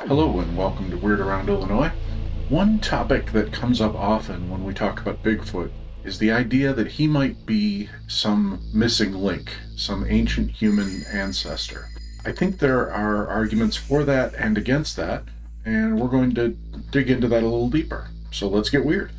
Hello and welcome to Weird Around Illinois. One topic that comes up often when we talk about Bigfoot is the idea that he might be some missing link, some ancient human ancestor. I think there are arguments for that and against that, and we're going to dig into that a little deeper. So let's get weird.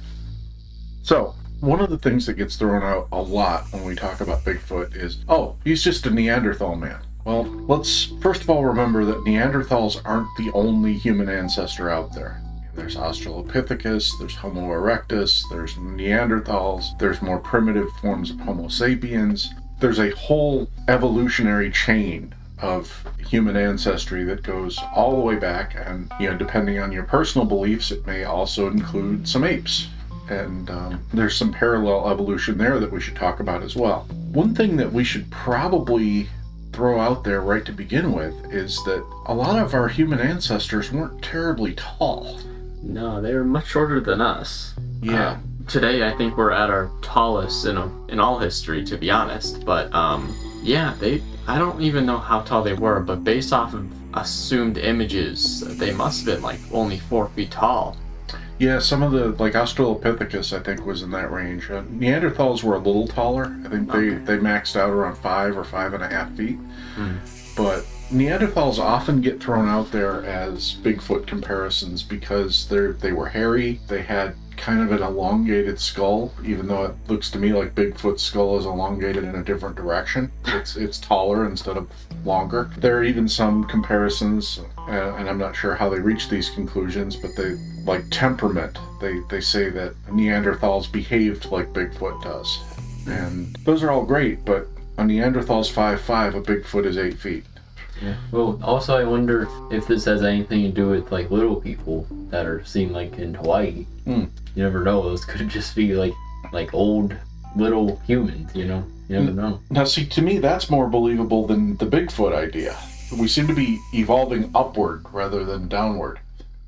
So, one of the things that gets thrown out a lot when we talk about Bigfoot is, oh, he's just a Neanderthal man. Well, let's first of all remember that Neanderthals aren't the only human ancestor out there. There's Australopithecus, there's Homo erectus, there's Neanderthals, there's more primitive forms of Homo sapiens. There's a whole evolutionary chain of human ancestry that goes all the way back, and depending on your personal beliefs, it may also include some apes. And there's some parallel evolution there that we should talk about as well. One thing that we should probably throw out there right to begin with is that a lot of our human ancestors weren't terribly tall. No, they were much shorter than us. Yeah. Today, I think we're at our tallest in all history, to be honest. But I don't even know how tall they were, but based off of assumed images, they must have been like only 4 feet tall. Yeah, some of the, like Australopithecus, I think, was in that range. Neanderthals were a little taller. I think they maxed out around 5 or 5.5 feet. But Neanderthals often get thrown out there as Bigfoot comparisons because they were hairy. They had kind of an elongated skull, even though it looks to me like Bigfoot's skull is elongated in a different direction. It's taller instead of longer. There are even some comparisons, and I'm not sure how they reach these conclusions, but they like temperament. They say that Neanderthals behaved like Bigfoot does. And those are all great, but a Neanderthal's 5'5", a Bigfoot is 8 feet. Yeah. Well, also I wonder if this has anything to do with like little people that are seen like in Hawaii. You never know; those could just be like old little humans. You never know. Now, see, to me, that's more believable than the Bigfoot idea. We seem to be evolving upward rather than downward.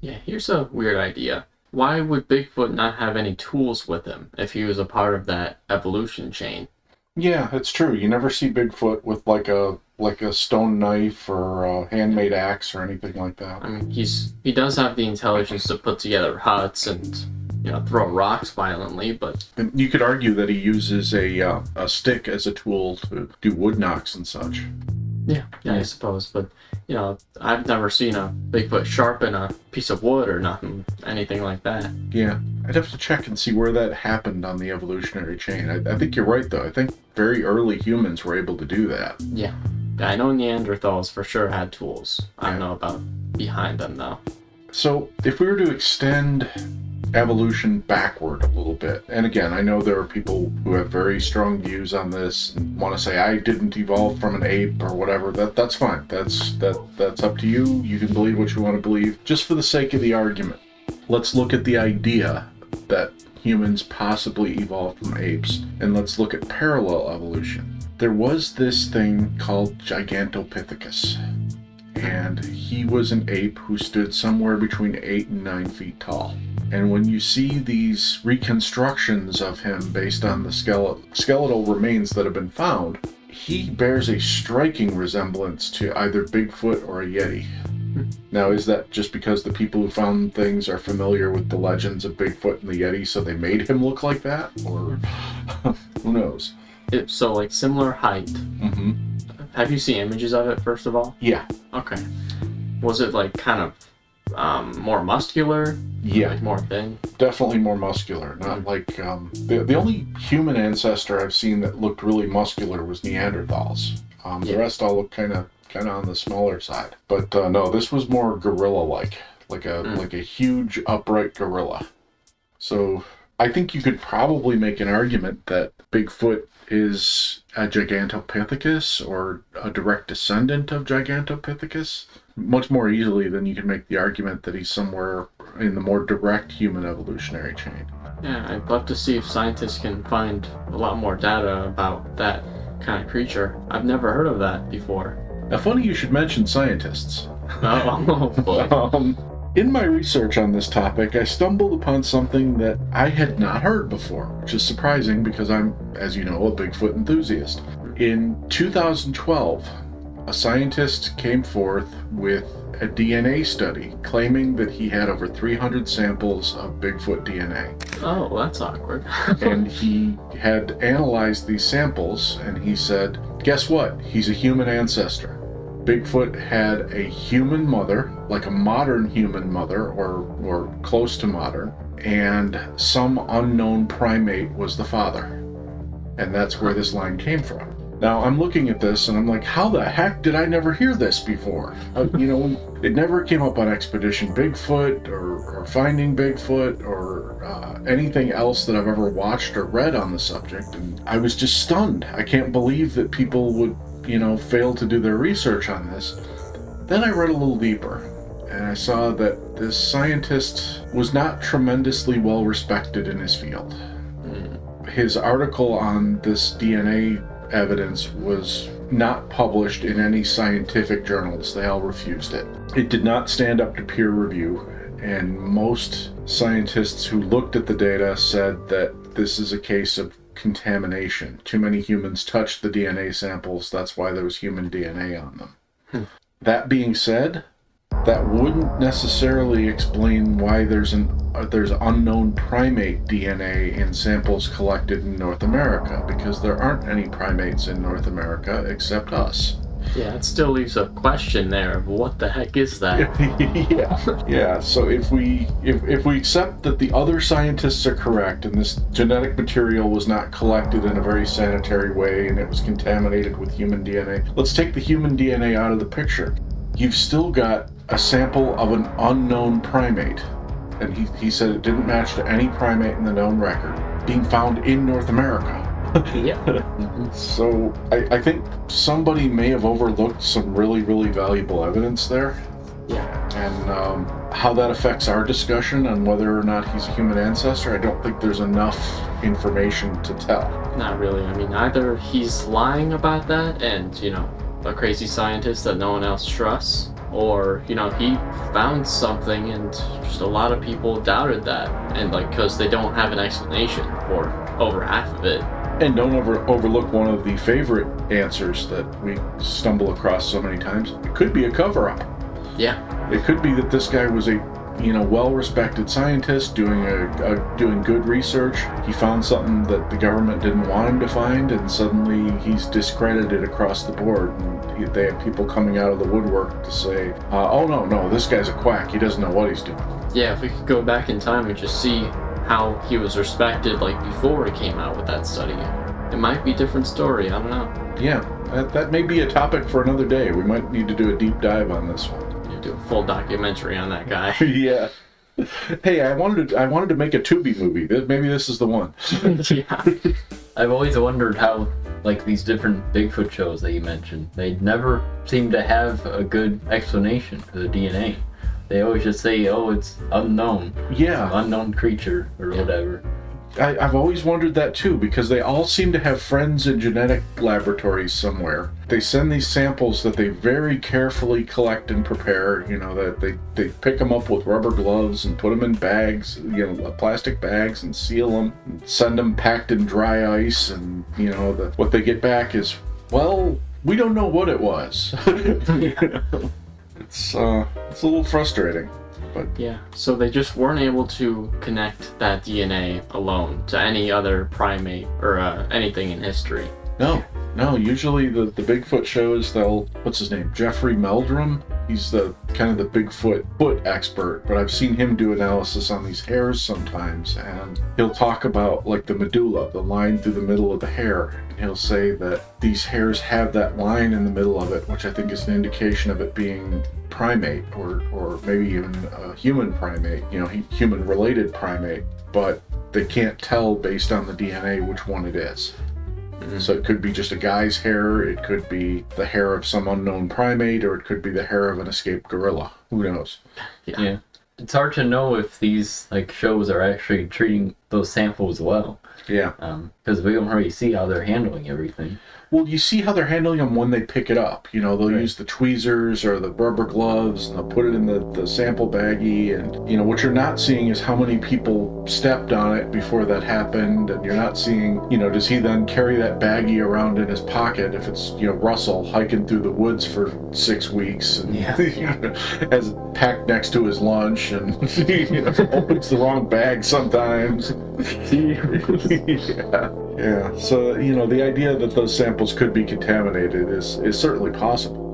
Yeah, here's a weird idea. Why would Bigfoot not have any tools with him if he was a part of that evolution chain? Yeah, it's true. You never see Bigfoot with like a stone knife or a handmade axe or anything like that. I mean, he does have the intelligence to put together huts and throw rocks violently, but And you could argue that he uses a stick as a tool to do wood knocks and such. yeah, I suppose. But I've never seen a Bigfoot sharpen a piece of wood or anything like that. Yeah, I'd have to check and see where that happened on the evolutionary chain. I think you're right, though. I think very early humans were able to do that. Yeah, I know Neanderthals for sure had tools. I don't know about behind them, though. So, if we were to extend evolution backward a little bit, and again, I know there are people who have very strong views on this and want to say I didn't evolve from an ape or whatever. That's fine. That's up to you. You can believe what you want to believe. Just for the sake of the argument, let's look at the idea that humans possibly evolved from apes, and let's look at parallel evolution. There was this thing called Gigantopithecus, and he was an ape who stood somewhere between 8 and 9 feet tall. And when you see these reconstructions of him based on the skeletal remains that have been found, he bears a striking resemblance to either Bigfoot or a Yeti. Now, is that just because the people who found things are familiar with the legends of Bigfoot and the Yeti, so they made him look like that? Or who knows? So, like, similar height. Mm-hmm. Have you seen images of it, first of all? Yeah. Okay. Was it, like, kind of more muscular? Yeah. Like, more thin? Definitely more muscular. Not like... the only human ancestor I've seen that looked really muscular was Neanderthals. The rest all look kind of on the smaller side. But no, this was more gorilla-like. Like a huge upright gorilla. So I think you could probably make an argument that Bigfoot is a Gigantopithecus or a direct descendant of Gigantopithecus much more easily than you can make the argument that he's somewhere in the more direct human evolutionary chain. Yeah, I'd love to see if scientists can find a lot more data about that kind of creature. I've never heard of that before. Now, funny you should mention scientists. Oh boy. In my research on this topic, I stumbled upon something that I had not heard before, which is surprising because I'm, as you know, a Bigfoot enthusiast. In 2012, a scientist came forth with a DNA study claiming that he had over 300 samples of Bigfoot DNA. Oh, that's awkward. And he had analyzed these samples, and he said, guess what? He's a human ancestor. Bigfoot had a human mother, like a modern human mother, or close to modern, and some unknown primate was the father. And that's where this line came from. Now, I'm looking at this and I'm like, how the heck did I never hear this before? It never came up on Expedition Bigfoot or Finding Bigfoot or anything else that I've ever watched or read on the subject. And I was just stunned. I can't believe that people would, fail to do their research on this. Then I read a little deeper and I saw that this scientist was not tremendously well respected in his field. His article on this DNA evidence was not published in any scientific journals. They all refused it. It did not stand up to peer review, and most scientists who looked at the data said that this is a case of contamination. Too many humans touched the DNA samples, that's why there was human DNA on them. That being said, that wouldn't necessarily explain why there's unknown primate DNA in samples collected in North America, because there aren't any primates in North America except us. Yeah, it still leaves a question there of what the heck is that? Yeah. So if we accept that the other scientists are correct and this genetic material was not collected in a very sanitary way and it was contaminated with human DNA, let's take the human DNA out of the picture. You've still got a sample of an unknown primate, and he said it didn't match to any primate in the known record, being found in North America. Yeah. So I think somebody may have overlooked some really, really valuable evidence there. Yeah. And how that affects our discussion on whether or not he's a human ancestor, I don't think there's enough information to tell. Not really. I mean, either he's lying about that and, a crazy scientist that no one else trusts, or, he found something and just a lot of people doubted that. And, because they don't have an explanation for over half of it. And don't overlook one of the favorite answers that we stumble across so many times. It could be a cover-up. Yeah. It could be that this guy was a well-respected scientist doing good research. He found something that the government didn't want him to find, and suddenly he's discredited across the board. And they have people coming out of the woodwork to say, oh no, this guy's a quack. He doesn't know what he's doing. Yeah, if we could go back in time and just see how he was respected before he came out with that study, it might be a different story. I don't know. Yeah, that may be a topic for another day. We might need to do a deep dive on this one. Do a full documentary on that guy. Yeah. Hey, I wanted to make a Tubi movie. Maybe this is the one. Yeah. I've always wondered how, these different Bigfoot shows that you mentioned, they never seem to have a good explanation for the DNA. They always just say, oh, it's unknown. Yeah. Unknown creature or whatever. I've always wondered that too, because they all seem to have friends in genetic laboratories somewhere. They send these samples that they very carefully collect and prepare, that they pick them up with rubber gloves and put them in bags, plastic bags, and seal them, and send them packed in dry ice, and, what they get back is, well, we don't know what it was. It's a little frustrating. But yeah, so they just weren't able to connect that DNA alone to any other primate or anything in history. No. Usually the Bigfoot shows, what's his name? Jeffrey Meldrum. He's the kind of the Bigfoot foot expert, but I've seen him do analysis on these hairs sometimes, and he'll talk about the medulla, the line through the middle of the hair. And he'll say that these hairs have that line in the middle of it, which I think is an indication of it being primate or maybe even a human primate, human related primate, but they can't tell based on the DNA which one it is. Mm-hmm. So it could be just a guy's hair, it could be the hair of some unknown primate, or it could be the hair of an escaped gorilla. Who knows? Yeah. It's hard to know if these shows are actually treating those samples well. Yeah. Because we don't really see how they're handling everything. Well, you see how they're handling them when they pick it up. You know, they'll Right. use the tweezers or the rubber gloves, and they'll put it in the sample baggie. And, you know, what you're not seeing is how many people stepped on it before that happened. And you're not seeing, you know, does he then carry that baggie around in his pocket if it's, you know, Russell hiking through the woods for 6 weeks and has it packed next to his lunch and you know, opens the wrong bag sometimes. Yeah. So, you know, the idea that those samples could be contaminated is certainly possible.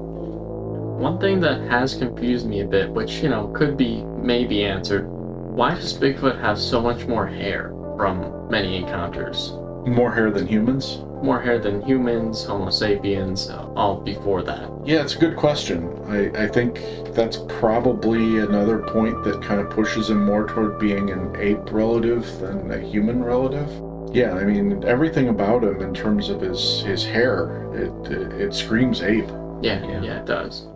One thing that has confused me a bit, which, you know, could be maybe answered, why does Bigfoot have so much more hair from many encounters? More hair than humans? More hair than humans, Homo sapiens, all before that. Yeah, it's a good question. I think that's probably another point that kind of pushes him more toward being an ape relative than a human relative. Yeah, I mean, everything about him in terms of his hair, it screams ape. Yeah, it does.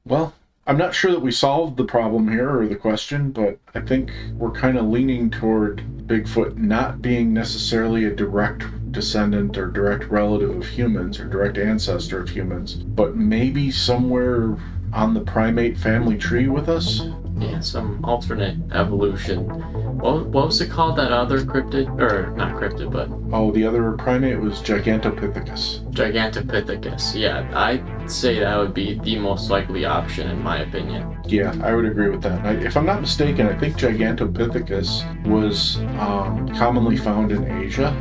Well, I'm not sure that we solved the problem here or the question, but I think we're kind of leaning toward Bigfoot not being necessarily a direct descendant or direct relative of humans or direct ancestor of humans, but maybe somewhere on the primate family tree with us. Yeah, some alternate evolution. What was it called, that other cryptid? Or, not cryptid, but... Oh, the other primate was Gigantopithecus. Gigantopithecus. Yeah, I'd say that would be the most likely option, in my opinion. Yeah, I would agree with that. If I'm not mistaken, I think Gigantopithecus was commonly found in Asia.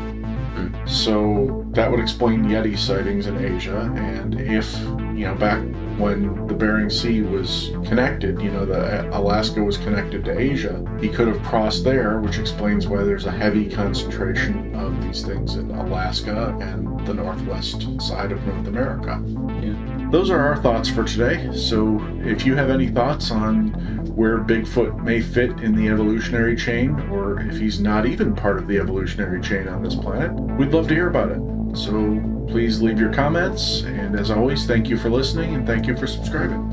So that would explain Yeti sightings in Asia. And if, you know, back when the Bering Sea was connected, you know, Alaska was connected to Asia, he could have crossed there, which explains why there's a heavy concentration of these things in Alaska and the northwest side of North America. Yeah. Those are our thoughts for today. So if you have any thoughts on where Bigfoot may fit in the evolutionary chain, or if he's not even part of the evolutionary chain on this planet, we'd love to hear about it. So please leave your comments, and as always, thank you for listening and thank you for subscribing.